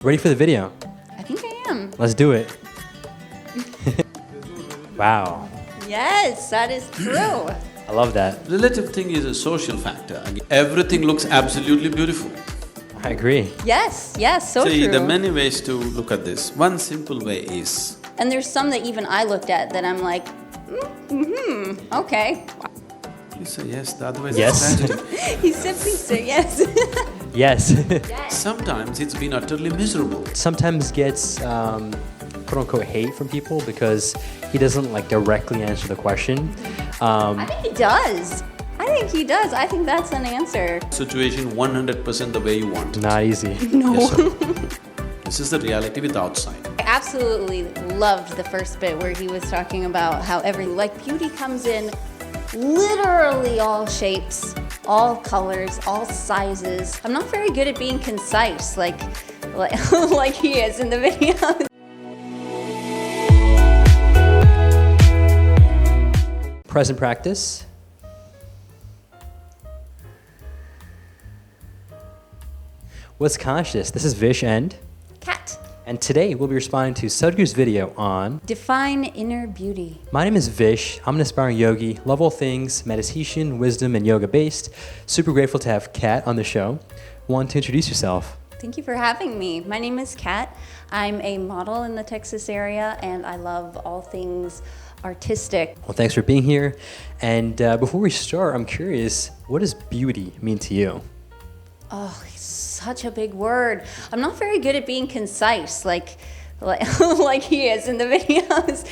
Ready for the video? I think I am. Let's do it. Wow. Yes, that is true. I love that. Relative thing is a social factor. Everything looks absolutely beautiful. I agree. Yes, so See, true. there are many ways to look at this. One simple way is… And there's some that even I looked at that I'm like, okay. Please say yes, the otherwise Yes. it's tragedy. He simply said yes. Yes. Sometimes it's been utterly miserable. Sometimes gets quote unquote hate from people because he doesn't like directly answer the question. I think he does. I think that's an answer. Situation 100% the way you want it. Not easy. No. Yes, sir. This is the reality with outside. I absolutely loved the first bit where he was talking about how beauty comes in literally all shapes, all colors, all sizes. I'm not very good at being concise like he is in the video. Present practice. What's conscious? This is Vish and Cat. And today we'll be responding to Sadhguru's video on Define inner beauty. My name is Vish. I'm an aspiring yogi, love all things meditation, wisdom, and yoga based. Super grateful to have Kat on the show. Want to introduce yourself? Thank you for having me. My name is Kat. I'm a model in the Texas area and I love all things artistic. Well, thanks for being here. And before we start, I'm curious, what does beauty mean to you? Oh, it's such a big word. I'm not very good at being concise like he is in the videos.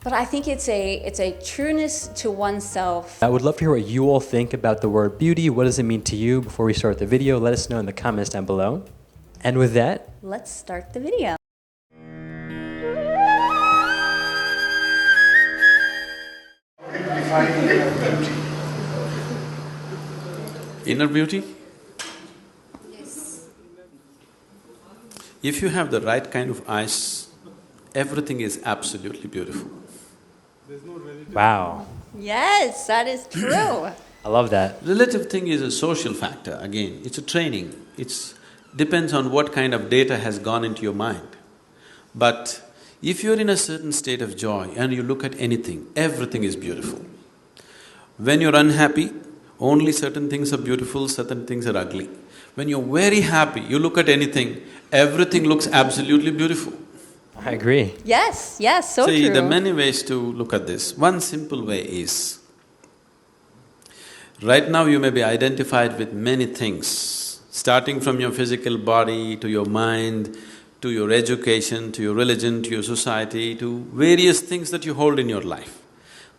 But I think it's a trueness to oneself. I would love to hear what you all think about the word beauty. What does it mean to you? Before we start the video, let us know in the comments down below. And with that, Let's start the video. Inner beauty? Yes. If you have the right kind of eyes, everything is absolutely beautiful. wow. Yes, that is true. I love that. Relative thing is a social factor, again, it's a training. It's depends on what kind of data has gone into your mind. But if you're in a certain state of joy and you look at anything, everything is beautiful. When you're unhappy, only certain things are beautiful, certain things are ugly. When you're very happy, you look at anything, everything looks absolutely beautiful. I agree. Yes, so See, true. there are many ways to look at this. One simple way is, right now you may be identified with many things, starting from your physical body, to your mind, to your education, to your religion, to your society, to various things that you hold in your life.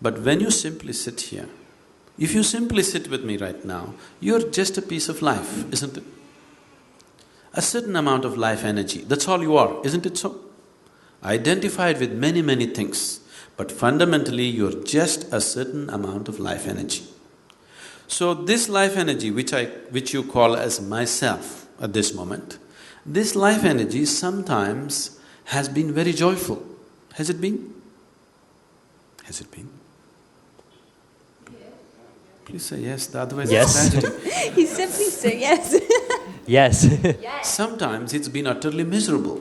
But when you simply sit here, if you simply sit with me right now, you're just a piece of life, isn't it? A certain amount of life energy, that's all you are, isn't it so? Identified with many things, but fundamentally you're just a certain amount of life energy. So this life energy which you call as myself at this moment, this life energy sometimes has been very joyful. Has it been? Has it been? Please say yes, the otherwise Yes. it's tragedy. He simply said yes. Yes. Sometimes it's been utterly miserable,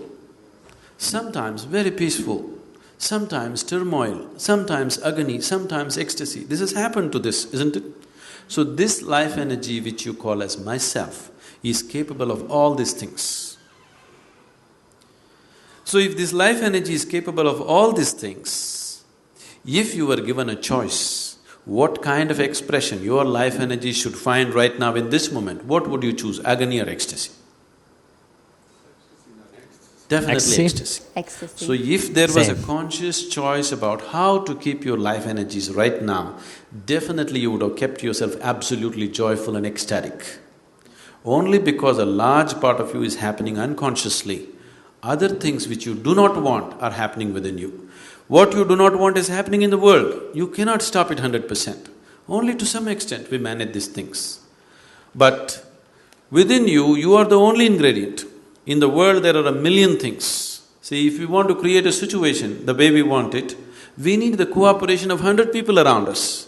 sometimes very peaceful, sometimes turmoil, sometimes agony, sometimes ecstasy. This has happened to this, isn't it? So this life energy which you call as myself is capable of all these things. So if this life energy is capable of all these things, if you were given a choice, what kind of expression your life energy should find right now in this moment, what would you choose, agony or ecstasy? Definitely ecstasy. Ecstasy. So if there was a Same. conscious choice about how to keep your life energies right now, definitely you would have kept yourself absolutely joyful and ecstatic. Only because a large part of you is happening unconsciously, other things which you do not want are happening within you. What you do not want is happening in the world, you cannot stop it 100%. Only to some extent we manage these things. But within you, you are the only ingredient. In the world there are a million things. See, if we want to create a situation the way we want it, we need the cooperation of 100 people around us.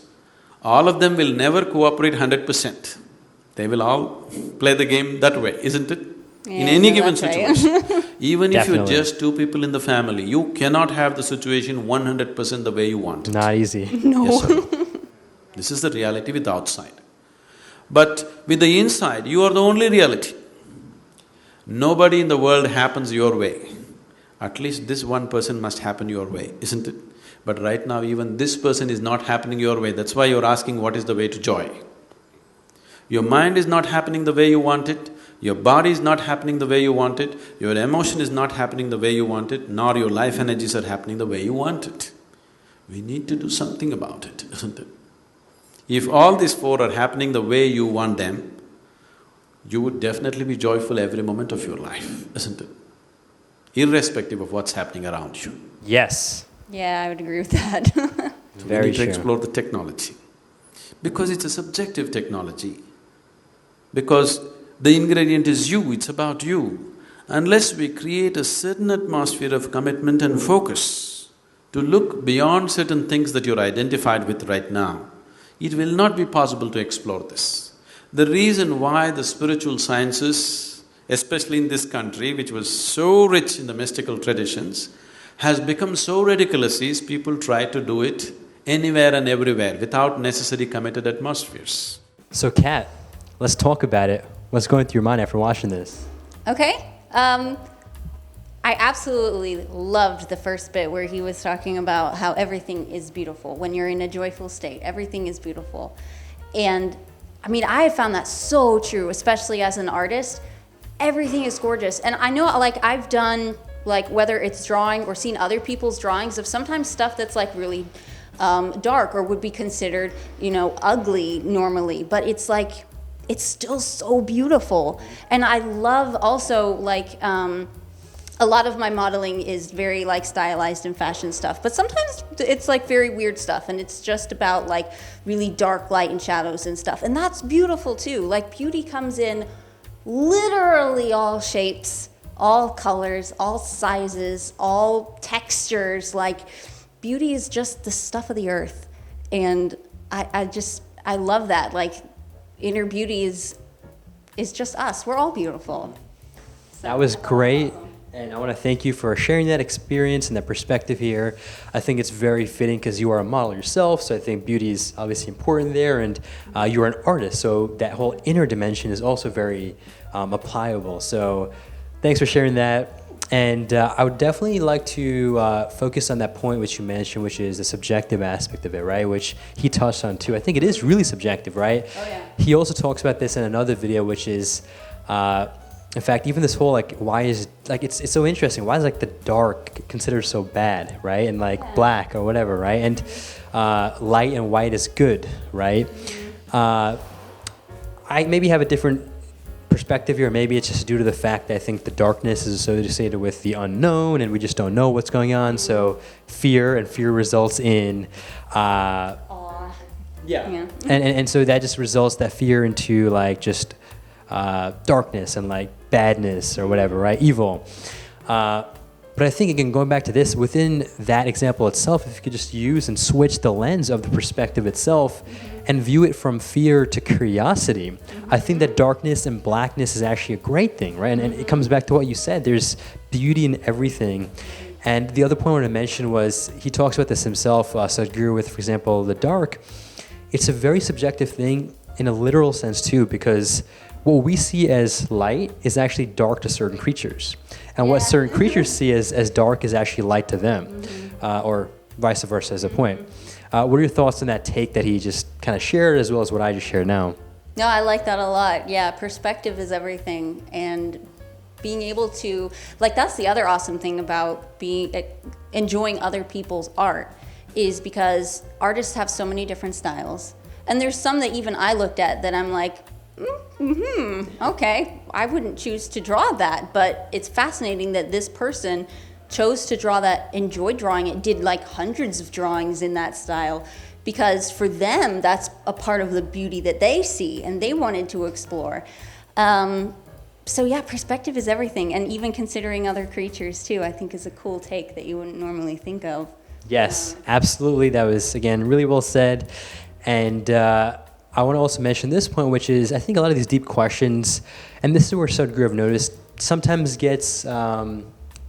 All of them will never cooperate 100%. They will all play the game that way, isn't it? in any given that's right. situation. Even if you're Definitely. just two people in the family, you cannot have the situation 100% the way you want it. Not easy. Yes or no? This is the reality with the outside. But with the inside, you are the only reality. Nobody in the world happens your way. At least this one person must happen your way, isn't it? But right now, even this person is not happening your way. That's why you're asking what is the way to joy. Your mind is not happening the way you want it, your body is not happening the way you want it, your emotion is not happening the way you want it, nor your life energies are happening the way you want it. We need to do something about it, isn't it? If all these four are happening the way you want them, you would definitely be joyful every moment of your life, isn't it? Irrespective of what's happening around you. Yes. Yeah, I would agree with that. Very We need to true. explore the technology. Because it's a subjective technology. Because the ingredient is you, it's about you. Unless we create a certain atmosphere of commitment and focus to look beyond certain things that you're identified with right now, it will not be possible to explore this. The reason why the spiritual sciences, especially in this country, which was so rich in the mystical traditions, has become so ridiculous is people try to do it anywhere and everywhere without necessary committed atmospheres. So, Kat, let's talk about it. What's going through your mind after watching this? Okay. I absolutely loved the first bit where he was talking about how everything is beautiful. When you're in a joyful state, everything is beautiful. And I mean, I have found that so true, especially as an artist. Everything is gorgeous. And I know, like, I've done, like, whether it's drawing or seen other people's drawings of sometimes stuff that's like really dark or would be considered, ugly normally. But it's like, it's still so beautiful. And I love also, like, a lot of my modeling is very like stylized and fashion stuff, but sometimes it's like very weird stuff and it's just about like really dark light and shadows and stuff. And that's beautiful too. Like beauty comes in literally all shapes, all colors, all sizes, all textures. Like beauty is just the stuff of the earth. And I love that. Like inner beauty is just us. We're all beautiful. That was great. And I want to thank you for sharing that experience and that perspective here. I think it's very fitting because you are a model yourself, so I think beauty is obviously important there, and you're an artist, so that whole inner dimension is also very applicable. So thanks for sharing that. And I would definitely like to focus on that point which you mentioned, which is the subjective aspect of it, right? Which he touched on too. I think it is really subjective, right? Oh, yeah. He also talks about this in another video, which is in fact, even this whole like, why is like it's so interesting. Why is like the dark considered so bad, right? And like black or whatever, right? And light and white is good, right? I maybe have a different perspective here. Maybe it's just due to the fact that I think the darkness is associated with the unknown, and we just don't know what's going on. So fear results in. Aw. Yeah. And so that just results that fear into like just darkness and like badness or whatever, right? Evil. But I think, again, going back to this, within that example itself, if you could just use and switch the lens of the perspective itself and view it from fear to curiosity, I think that darkness and blackness is actually a great thing, right? And it comes back to what you said. There's beauty in everything. And the other point I wanted to mention was, he talks about this himself, Sadhguru, with, for example, the dark. It's a very subjective thing in a literal sense too, because what we see as light is actually dark to certain creatures. And what certain creatures see as dark is actually light to them, or vice versa as a point. What are your thoughts on that take that he just kind of shared, as well as what I just shared now? No, I like that a lot. Yeah, perspective is everything. And being able to, like, that's the other awesome thing about enjoying other people's art, is because artists have so many different styles. And there's some that even I looked at that I'm like, okay, I wouldn't choose to draw that, but it's fascinating that this person chose to draw that, enjoyed drawing it, did like hundreds of drawings in that style, because for them, that's a part of the beauty that they see and they wanted to explore. So yeah, perspective is everything, and even considering other creatures too, I think is a cool take that you wouldn't normally think of. Yes, absolutely. That was, again, really well said. And I want to also mention this point, which is I think a lot of these deep questions, and this is where Sadhguru I've noticed sometimes gets quote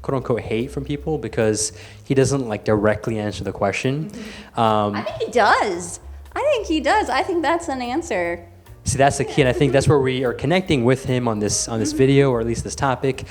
unquote hate from people because he doesn't like directly answer the question. I think he does. I think that's an answer. See, that's the key, and I think that's where we are connecting with him on this video, or at least this topic.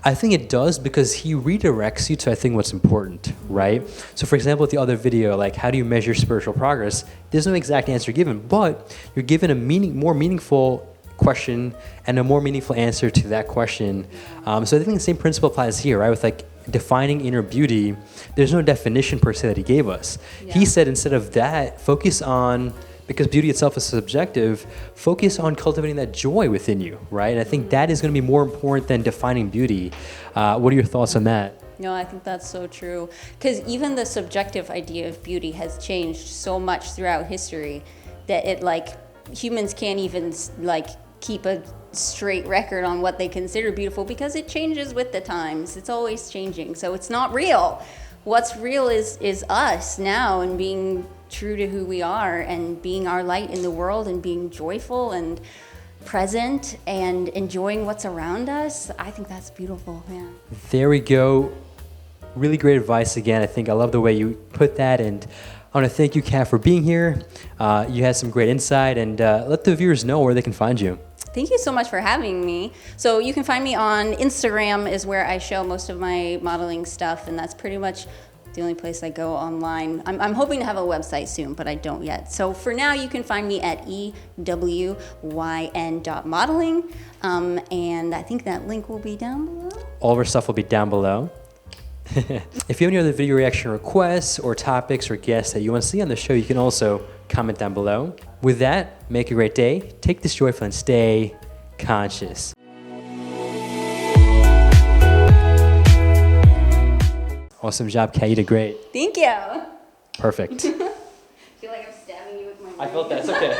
I think it does because he redirects you to, I think, what's important, right? So, for example, with the other video, like how do you measure spiritual progress? There's no exact answer given, but you're given a more meaningful question and a more meaningful answer to that question. So I think the same principle applies here, right? With like defining inner beauty, there's no definition per se that he gave us. Yeah. He said instead of that, focus on, because beauty itself is subjective, focus on cultivating that joy within you, right? And I think that is going to be more important than defining beauty. What are your thoughts on that? No, I think that's so true. Because even the subjective idea of beauty has changed so much throughout history that it like humans can't even like keep a straight record on what they consider beautiful because it changes with the times. It's always changing. So it's not real. What's real is us now and being true to who we are and being our light in the world and being joyful and present and enjoying what's around us. I think that's beautiful, yeah. There we go. Really great advice again. I think I love the way you put that, and I want to thank you, Kat, for being here. You had some great insight, and let the viewers know where they can find you. Thank you so much for having me. So you can find me on Instagram is where I show most of my modeling stuff, and that's pretty much the only place I go online. I'm hoping to have a website soon, but I don't yet. So for now, you can find me at ewyn.modeling, and I think that link will be down below. All of our stuff will be down below. If you have any other video reaction requests or topics or guests that you want to see on the show, you can also comment down below. With that, make a great day, take this joyful, and stay conscious. Awesome job, Kat. You did great. Thank you. Perfect. I feel like I'm stabbing you with my knife. I felt that. It's okay.